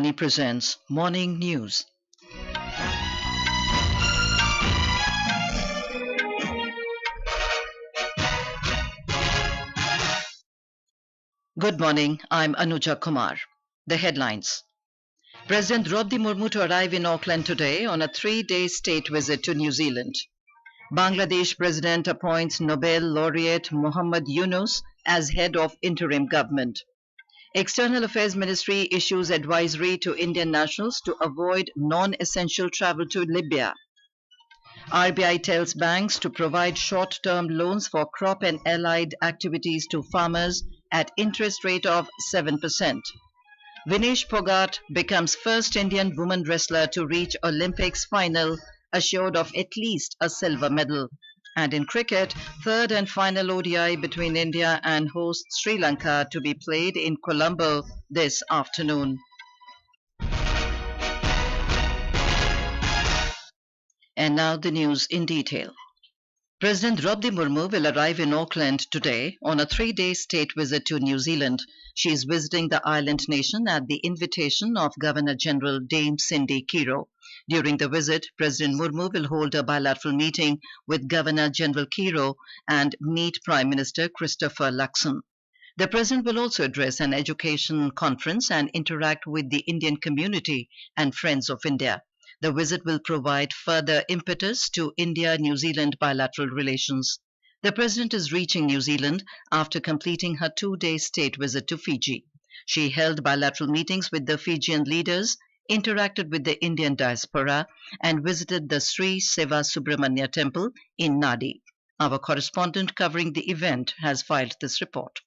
Akashvani presents Morning News. Good morning, I'm Anuja Kumar. The headlines. President Draupadi Murmu to arrive in Auckland today on a 3-day state visit to New Zealand. Bangladesh President appoints Nobel laureate Muhammad Yunus as head of interim government. External Affairs Ministry issues advisory to Indian nationals to avoid non-essential travel to Libya. RBI tells banks to provide short-term loans for crop and allied activities to farmers at interest rate of 7%. Vinesh Phogat becomes first Indian woman wrestler to reach Olympics final, assured of at least a silver medal. And in cricket, third and final ODI between India and host Sri Lanka to be played in Colombo this afternoon. And now the news in detail. President Draupadi Murmu will arrive in Auckland today on a 3-day state visit to New Zealand. She is visiting the island nation at the invitation of Governor-General Dame Cindy Kiro. During the visit, President Murmu will hold a bilateral meeting with Governor-General Kiro and meet Prime Minister Christopher Luxon. The President will also address an education conference and interact with the Indian community and Friends of India. The visit will provide further impetus to India-New Zealand bilateral relations. The President is reaching New Zealand after completing her 2-day state visit to Fiji. She held bilateral meetings with the Fijian leaders, interacted with the Indian diaspora, and visited the Sri Seva Subramanya temple in Nadi. Our correspondent covering the event has filed this report.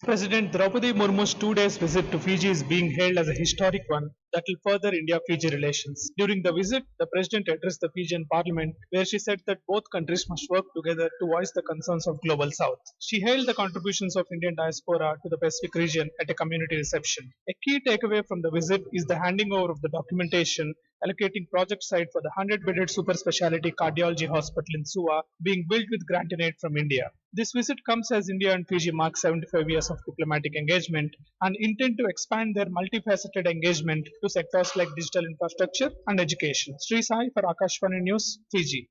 President Draupadi Murmu's 2 days visit to Fiji is being hailed as a historic one that will further India-Fiji relations. During the visit, the President addressed the Fijian Parliament, where she said that both countries must work together to voice the concerns of Global South. She hailed the contributions of Indian diaspora to the Pacific region at a community reception. A key takeaway from the visit is the handing over of the documentation allocating project site for the 100-bedded super specialty cardiology hospital in Suva being built with grant and aid from India. This visit comes as India and Fiji mark 75 years of diplomatic engagement and intend to expand their multifaceted engagement to sectors like digital infrastructure and education. Sri Sai for Akashvani News, Fiji.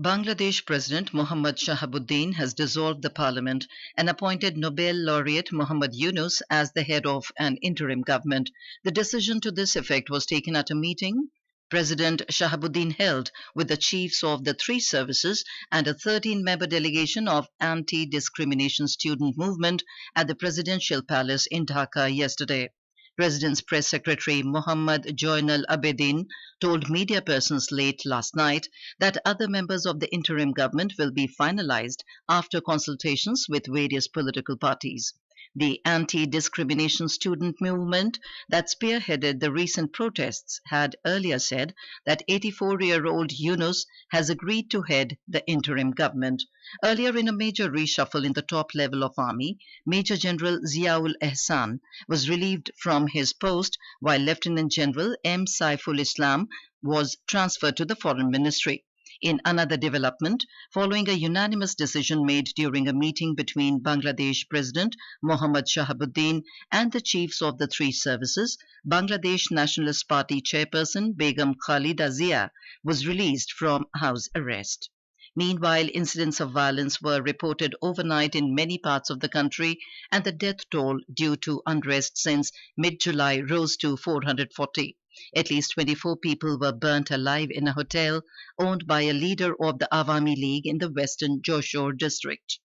Bangladesh President Mohammad Shahabuddin has dissolved the parliament and appointed Nobel laureate Muhammad Yunus as the head of an interim government. The decision to this effect was taken at a meeting President Shahabuddin held with the chiefs of the 3 services and a 13-member delegation of anti-discrimination student movement at the Presidential Palace in Dhaka yesterday. President's press secretary Muhammad Joinal Abedin told media persons late last night that other members of the interim government will be finalized after consultations with various political parties. The anti-discrimination student movement that spearheaded the recent protests had earlier said that 84-year-old Yunus has agreed to head the interim government. Earlier, in a major reshuffle in the top level of army, Major General Ziaul Ehsan was relieved from his post while Lieutenant General M. Saiful Islam was transferred to the Foreign Ministry. In another development, following a unanimous decision made during a meeting between Bangladesh President Mohammad Shahabuddin and the chiefs of the 3 services, Bangladesh Nationalist Party chairperson Begum Khalida Zia was released from house arrest. Meanwhile, incidents of violence were reported overnight in many parts of the country, and the death toll due to unrest since mid-July rose to 440. At least 24 people were burnt alive in a hotel owned by a leader of the Awami League in the western Jashore district.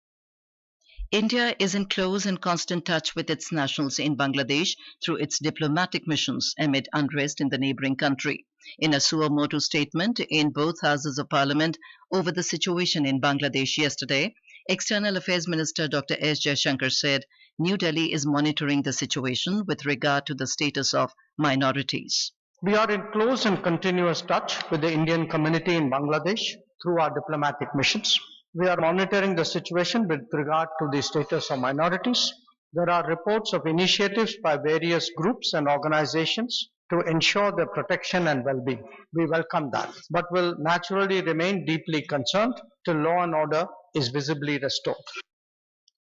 India is in close and constant touch with its nationals in Bangladesh through its diplomatic missions amid unrest in the neighboring country. In a suo motu statement in both houses of parliament over the situation in Bangladesh yesterday, External Affairs Minister Dr. S. Jaishankar said New Delhi is monitoring the situation with regard to the status of minorities. We are in close and continuous touch with the Indian community in Bangladesh through our diplomatic missions. We are monitoring the situation with regard to the status of minorities. There are reports of initiatives by various groups and organizations to ensure their protection and well-being. We welcome that, but will naturally remain deeply concerned till law and order is visibly restored.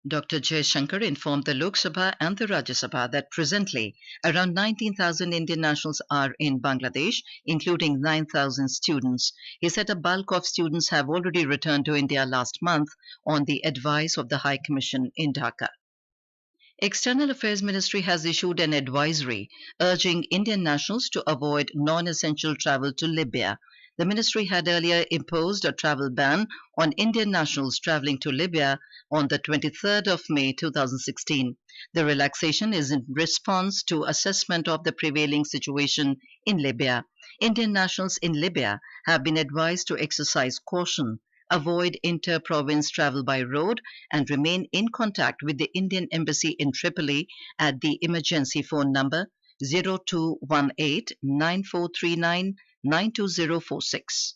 Dr. Jaishankar informed the Lok Sabha and the Rajya Sabha that presently around 19,000 Indian nationals are in Bangladesh, including 9,000 students. He said a bulk of students have already returned to India last month on the advice of the High Commission in Dhaka. External Affairs Ministry has issued an advisory urging Indian nationals to avoid non-essential travel to Libya. The ministry had earlier imposed a travel ban on Indian nationals travelling to Libya on the 23rd of May 2016. The relaxation is in response to assessment of the prevailing situation in Libya. Indian nationals in Libya have been advised to exercise caution, avoid inter-province travel by road, and remain in contact with the Indian Embassy in Tripoli at the emergency phone number 0218 9439 92046.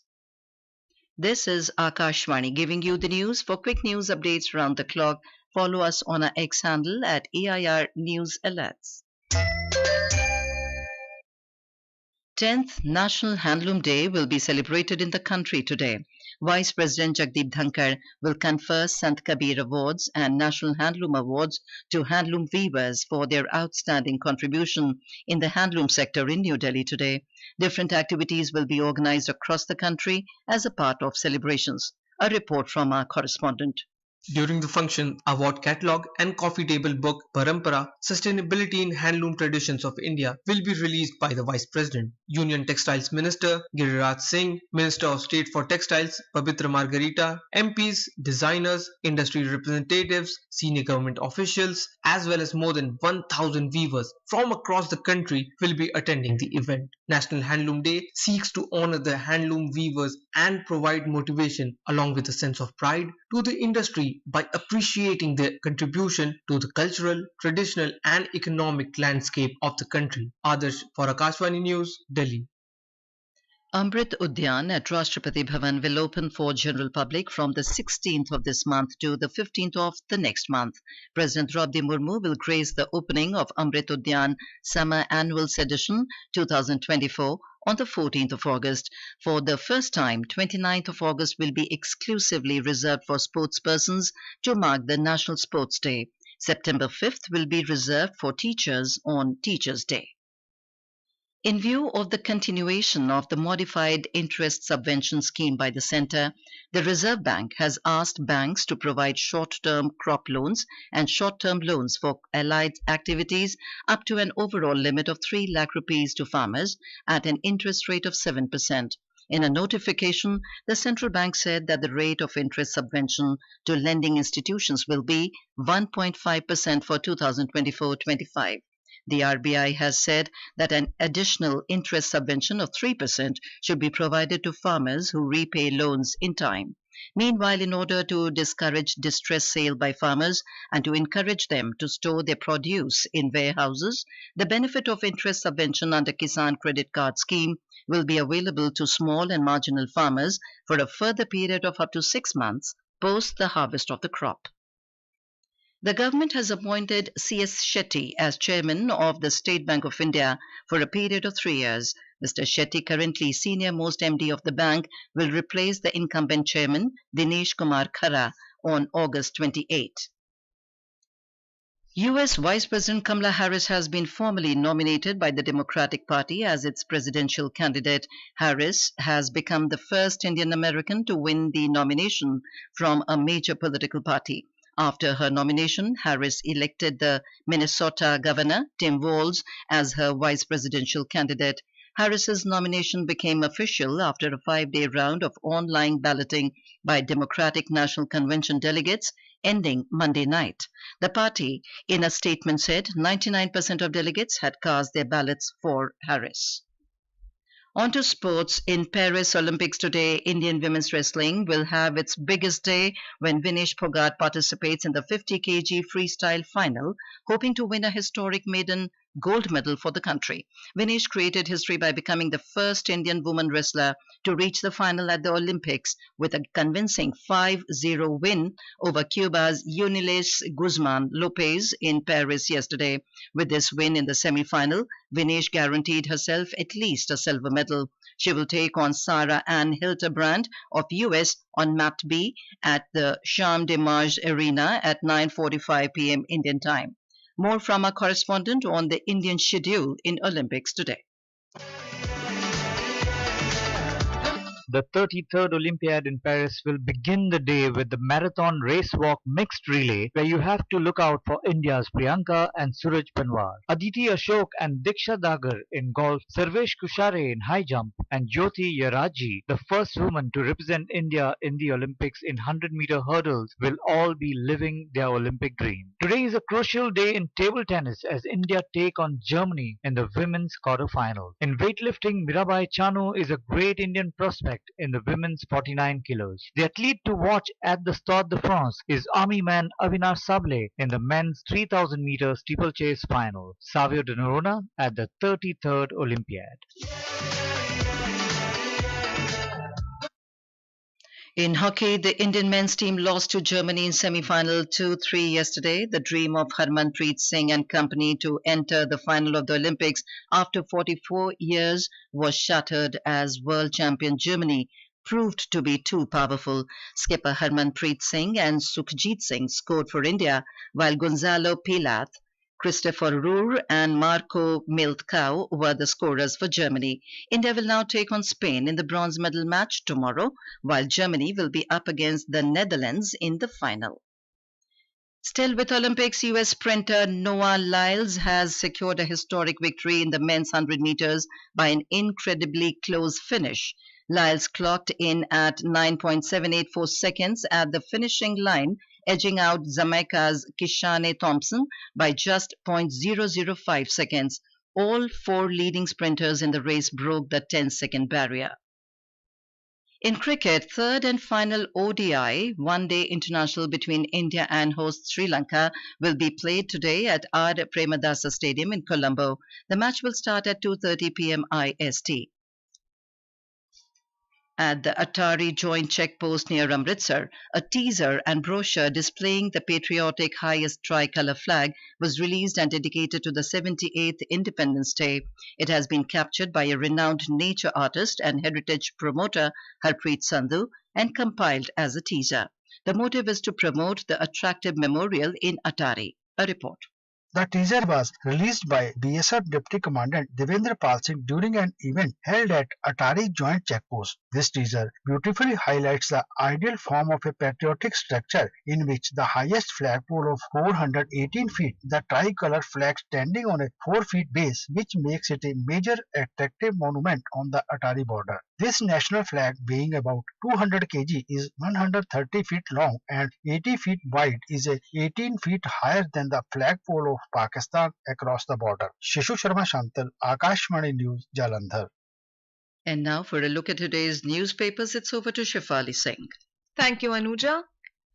This is Akashvani giving you the news. For quick news updates around the clock, follow us on our X handle at EIR News Alerts. 10th National Handloom Day will be celebrated in the country today. Vice President Jagdeep Dhankar will confer Sant Kabir Awards and National Handloom Awards to handloom weavers for their outstanding contribution in the handloom sector in New Delhi today. Different activities will be organized across the country as a part of celebrations. A report from our correspondent. During the function, award catalogue and coffee table book Parampara, Sustainability in Handloom Traditions of India will be released by the Vice President. Union Textiles Minister Giriraj Singh, Minister of State for Textiles Pabitra Margarita, MPs, designers, industry representatives, senior government officials, as well as more than 1,000 weavers from across the country will be attending the event. National Handloom Day seeks to honor the handloom weavers and provide motivation along with a sense of pride to the industry by appreciating their contribution to the cultural, traditional and economic landscape of the country. Adarsh for Akashvani News, Delhi. Amrit Udyan at Rashtrapati Bhavan will open for general public from the 16th of this month to the 15th of the next month. President Draupadi Murmu will grace the opening of Amrit Udyan Summer Annual Sedition 2024 on the 14th of August. For the first time, 29th of August will be exclusively reserved for sportspersons to mark the National Sports Day. September 5th will be reserved for teachers on Teachers' Day. In view of the continuation of the modified interest subvention scheme by the centre, the Reserve Bank has asked banks to provide short-term crop loans and short-term loans for allied activities up to an overall limit of 3 lakh rupees to farmers at an interest rate of 7%. In a notification, the central bank said that the rate of interest subvention to lending institutions will be 1.5% for 2024-25. The RBI has said that an additional interest subvention of 3% should be provided to farmers who repay loans in time. Meanwhile, in order to discourage distress sale by farmers and to encourage them to store their produce in warehouses, the benefit of interest subvention under Kisan Credit Card Scheme will be available to small and marginal farmers for a further period of up to 6 months post the harvest of the crop. The government has appointed C.S. Shetty as chairman of the State Bank of India for a period of 3 years. Mr. Shetty, currently senior-most MD of the bank, will replace the incumbent chairman, Dinesh Kumar Khara, on August 28. U.S. Vice President Kamala Harris has been formally nominated by the Democratic Party as its presidential candidate. Harris has become the first Indian American to win the nomination from a major political party. After her nomination, Harris elected the Minnesota Governor, Tim Walz, as her vice presidential candidate. Harris's nomination became official after a 5-day round of online balloting by Democratic National Convention delegates, ending Monday night. The party, in a statement, said 99% of delegates had cast their ballots for Harris. On to sports. In Paris Olympics today, Indian women's wrestling will have its biggest day when Vinesh Phogat participates in the 50 kg freestyle final, hoping to win a historic maiden gold medal for the country. Vinesh created history by becoming the first Indian woman wrestler to reach the final at the Olympics with a convincing 5-0 win over Cuba's Uniles Guzman Lopez in Paris yesterday. With this win in the semi-final, Vinesh guaranteed herself at least a silver medal. She will take on Sarah Ann Hildebrand of US on Mat B at the Champ de Mars Arena at 9:45 p.m. Indian time. More from our correspondent on the Indian schedule in Olympics today. The 33rd Olympiad in Paris will begin the day with the marathon race walk mixed relay, where you have to look out for India's Priyanka and Suraj Panwar, Aditi Ashok and Diksha Dagar in golf, Sarvesh Kushare in high jump, and Jyoti Yaraji, the first woman to represent India in the Olympics in 100-meter hurdles, will all be living their Olympic dream. Today is a crucial day in table tennis as India take on Germany in the women's quarter-final. In weightlifting, Mirabai Chanu is a great Indian prospect in the women's 49 kilos. The athlete to watch at the Stade de France is Army man Avinash Sable in the men's 3000 meter steeplechase final. Savio de Noronha at the 33rd Olympiad. In hockey, the Indian men's team lost to Germany in semi-final 2-3 yesterday. The dream of Harmanpreet Singh and company to enter the final of the Olympics after 44 years was shattered as world champion Germany proved to be too powerful. Skipper Harmanpreet Singh and Sukhjit Singh scored for India, while Gonzalo Pilath, Christopher Ruhr and Marco Miltkow were the scorers for Germany. India will now take on Spain in the bronze medal match tomorrow, while Germany will be up against the Netherlands in the final. Still with Olympics, US sprinter Noah Lyles has secured a historic victory in the men's 100 meters by an incredibly close finish. Lyles clocked in at 9.784 seconds at the finishing line, edging out Jamaica's Kishane Thompson by just 0.005 seconds. All four leading sprinters in the race broke the 10-second barrier. In cricket, third and final ODI one-day international between India and host Sri Lanka will be played today at R. Premadasa Stadium in Colombo. The match will start at 2:30 p.m. IST. At the Atari Joint Checkpost near Amritsar, a teaser and brochure displaying the patriotic highest tricolour flag was released and dedicated to the 78th Independence Day. It has been captured by a renowned nature artist and heritage promoter, Harpreet Sandhu, and compiled as a teaser. The motive is to promote the attractive memorial in Atari. A report. The teaser was released by BSF Deputy Commandant Devendra Pal Singh during an event held at Atari Joint Checkpost. This teaser beautifully highlights the ideal form of a patriotic structure in which the highest flagpole of 418 feet, the tricolour flag standing on a 4 feet base, which makes it a major attractive monument on the Atari border. This national flag, being about 200 kg, is 130 feet long and 80 feet wide, is 18 feet higher than the flagpole of Pakistan across the border. Shishu Sharma Shantal, Akashvani News, Jalandhar. And now for a look at today's newspapers, it's over to Shefali Singh. Thank you, Anuja.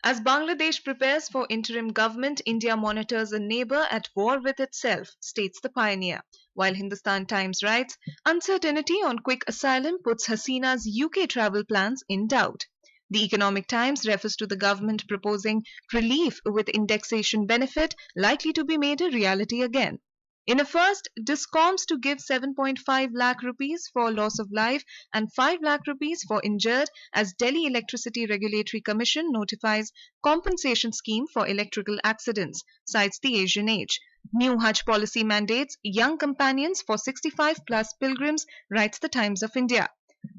As Bangladesh prepares for interim government, India monitors a neighbor at war with itself, states the Pioneer. While Hindustan Times writes, uncertainty on quick asylum puts Hasina's UK travel plans in doubt. The Economic Times refers to the government proposing relief with indexation benefit likely to be made a reality again. In a first, Discoms to give 7.5 lakh rupees for loss of life and 5 lakh rupees for injured as Delhi Electricity Regulatory Commission notifies compensation scheme for electrical accidents, cites the Asian Age. New Hajj policy mandates young companions for 65 plus pilgrims, writes the Times of India.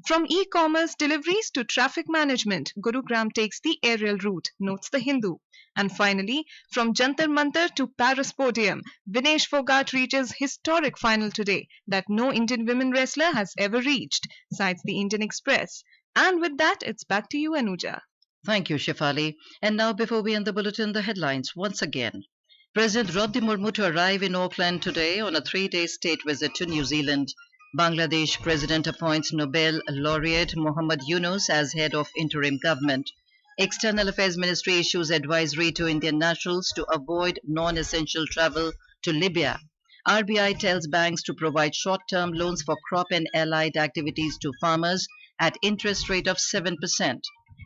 From e-commerce deliveries to traffic management, Gurugram takes the aerial route, notes the Hindu. And finally, from Jantar Mantar to Paris podium, Vinesh Fogart reaches historic final today that no Indian women wrestler has ever reached, cites the Indian Express. And with that, it's back to you, Anuja. Thank you, Shefali. And now, before we end the bulletin, the headlines once again. President Draupadi Murmu to arrive in Auckland today on a 3-day state visit to New Zealand. Bangladesh President appoints Nobel laureate Muhammad Yunus as head of interim government. External Affairs Ministry issues advisory to Indian nationals to avoid non-essential travel to Libya. RBI tells banks to provide short-term loans for crop and allied activities to farmers at interest rate of 7%.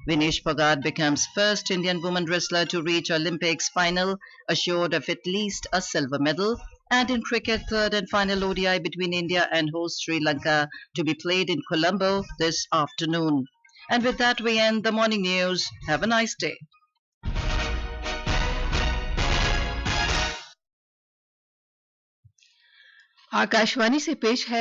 Vinesh Phogat becomes first Indian woman wrestler to reach Olympics final, assured of at least a silver medal. And in cricket, third and final ODI between India and host Sri Lanka to be played in Colombo this afternoon. And with that, we end the morning news. Have a nice day. Akashvani से पेश है